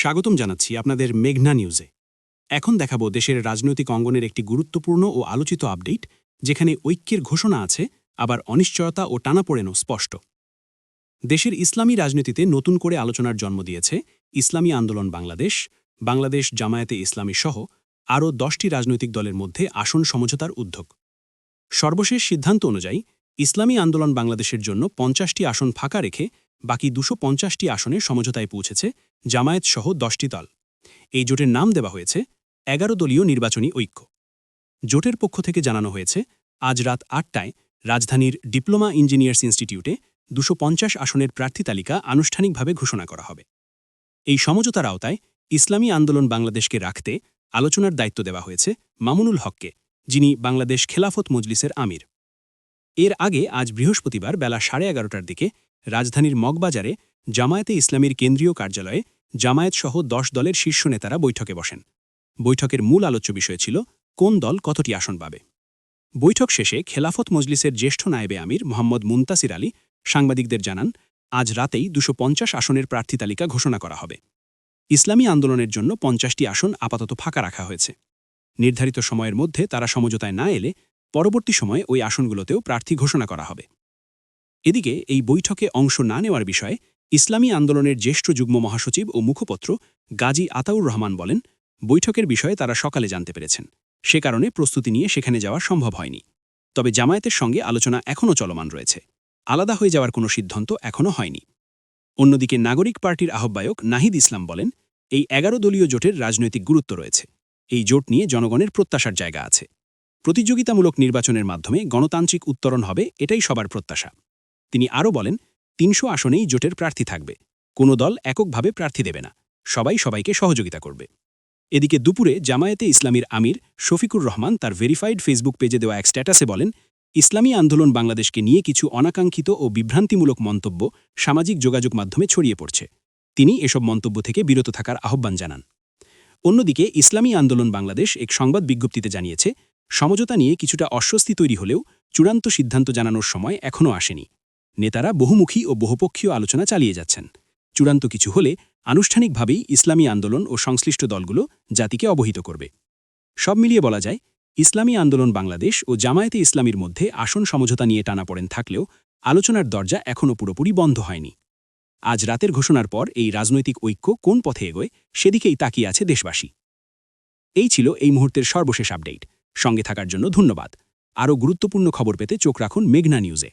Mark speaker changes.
Speaker 1: স্বাগতম জানাচ্ছি আপনাদের মেঘনা নিউজে। এখন দেখাবো দেশের রাজনৈতিক অঙ্গনের একটি গুরুত্বপূর্ণ ও আলোচিত আপডেট, যেখানে ঐক্যের ঘোষণা আছে, আবার অনিশ্চয়তা ও টানাপোড়েনও স্পষ্ট। দেশের ইসলামী রাজনীতিতে নতুন করে আলোচনার জন্ম দিয়েছে ইসলামী আন্দোলন বাংলাদেশ, বাংলাদেশ জামায়াতে ইসলামী সহ আরও 10টি রাজনৈতিক দলের মধ্যে আসন সমঝোতার উদ্যোগ। সর্বশেষ সিদ্ধান্ত অনুযায়ী ইসলামী আন্দোলন বাংলাদেশের জন্য 50টি আসন ফাঁকা রেখে বাকি 250টি আসনে সমঝোতায় পৌঁছেছে জামায়াত সহ 10টি দল। এই জোটের নাম দেওয়া হয়েছে 11 দলীয় নির্বাচনী ঐক্য। জোটের পক্ষ থেকে জানানো হয়েছে, আজ রাত 8টায় রাজধানীর ডিপ্লোমা ইঞ্জিনিয়ার্স ইনস্টিটিউটে 250 আসনের প্রার্থী তালিকা আনুষ্ঠানিকভাবে ঘোষণা করা হবে। এই সমঝোতার আওতায় ইসলামী আন্দোলন বাংলাদেশকে রাখতে আলোচনার দায়িত্ব দেওয়া হয়েছে মামুনুল হককে, যিনি বাংলাদেশ খেলাফত মজলিসের আমির। এর আগে আজ বৃহস্পতিবার বেলা 11:30টার দিকে রাজধানীর মগবাজারে জামায়াতে ইসলামীর কেন্দ্রীয় কার্যালয়ে জামায়াতসহ 10 দলের শীর্ষ নেতারা বৈঠকে বসেন। বৈঠকের মূল আলোচ্য বিষয় ছিল কোন দল কতটি আসন পাবে। বৈঠক শেষে খেলাফত মজলিসের জ্যেষ্ঠ নায়েবে আমির মোহাম্মদ মুনতাসির আলী সাংবাদিকদের জানান, আজ রাতেই 250 আসনের প্রার্থী তালিকা ঘোষণা করা হবে। ইসলামী আন্দোলনের জন্য 50টি আসন আপাতত ফাঁকা রাখা হয়েছে। নির্ধারিত সময়ের মধ্যে তারা সমঝোতায় না এলে পরবর্তী সময়ে ওই আসনগুলোতেও প্রার্থী ঘোষণা করা হবে। এদিকে এই বৈঠকে অংশ না নেওয়ার বিষয়ে ইসলামী আন্দোলনের জ্যেষ্ঠ যুগ্ম মহাসচিব ও মুখপত্র গাজী আতাউর রহমান বলেন, বৈঠকের বিষয়ে তারা সকালে জানতে পেরেছেন, সে কারণে প্রস্তুতি নিয়ে সেখানে যাওয়া সম্ভব হয়নি। তবে জামায়াতের সঙ্গে আলোচনা এখনও চলমান রয়েছে, আলাদা হয়ে যাওয়ার কোনো সিদ্ধান্ত এখনও হয়নি। অন্যদিকে নাগরিক পার্টির আহ্বায়ক নাহিদ ইসলাম বলেন, এই 11 দলীয় জোটের রাজনৈতিক গুরুত্ব রয়েছে। এই জোট নিয়ে জনগণের প্রত্যাশার জায়গা আছে। প্রতিযোগিতামূলক নির্বাচনের মাধ্যমে গণতান্ত্রিক উত্তরণ হবে, এটাই সবার প্রত্যাশা। তিনি আরও বলেন, 300 আসনেই জোটের প্রার্থী থাকবে, কোনো দল এককভাবে প্রার্থী দেবে না, সবাই সবাইকে সহযোগিতা করবে। এদিকে দুপুরে জামায়াতে ইসলামীর আমির শফিকুর রহমান তার ভেরিফাইড ফেসবুক পেজে দেওয়া এক স্ট্যাটাসে বলেন, ইসলামী আন্দোলন বাংলাদেশকে নিয়ে কিছু অনাকাঙ্ক্ষিত ও বিভ্রান্তিমূলক মন্তব্য সামাজিক যোগাযোগ মাধ্যমে ছড়িয়ে পড়ছে। তিনি এসব মন্তব্য থেকে বিরত থাকার আহ্বান জানান। অন্যদিকে ইসলামী আন্দোলন বাংলাদেশ এক সংবাদ বিজ্ঞপ্তিতে জানিয়েছে, সমঝোতা নিয়ে কিছুটা অস্বস্তি তৈরি হলেও চূড়ান্ত সিদ্ধান্ত জানানোর সময় এখনও আসেনি। নেতারা বহুমুখী ও বহুপক্ষীয় আলোচনা চালিয়ে যাচ্ছেন। চূড়ান্ত কিছু হলে আনুষ্ঠানিকভাবেই ইসলামী আন্দোলন ও সংশ্লিষ্ট দলগুলো জাতিকে অবহিত করবে। সব মিলিয়ে বলা যায়, ইসলামী আন্দোলন বাংলাদেশ ও জামায়াতে ইসলামীর মধ্যে আসন সমঝোতা নিয়ে টানাপোড়েন থাকলেও আলোচনার দরজা এখনও পুরোপুরি বন্ধ হয়নি। আজ রাতের ঘোষণার পর এই রাজনৈতিক ঐক্য কোন পথে এগোয়, সেদিকেই তাকিয়ে আছে দেশবাসী। এই ছিল এই মুহূর্তের সর্বশেষ আপডেট। সঙ্গে থাকার জন্য ধন্যবাদ। আরও গুরুত্বপূর্ণ খবর পেতে চোখ রাখুন মেঘনা নিউজে।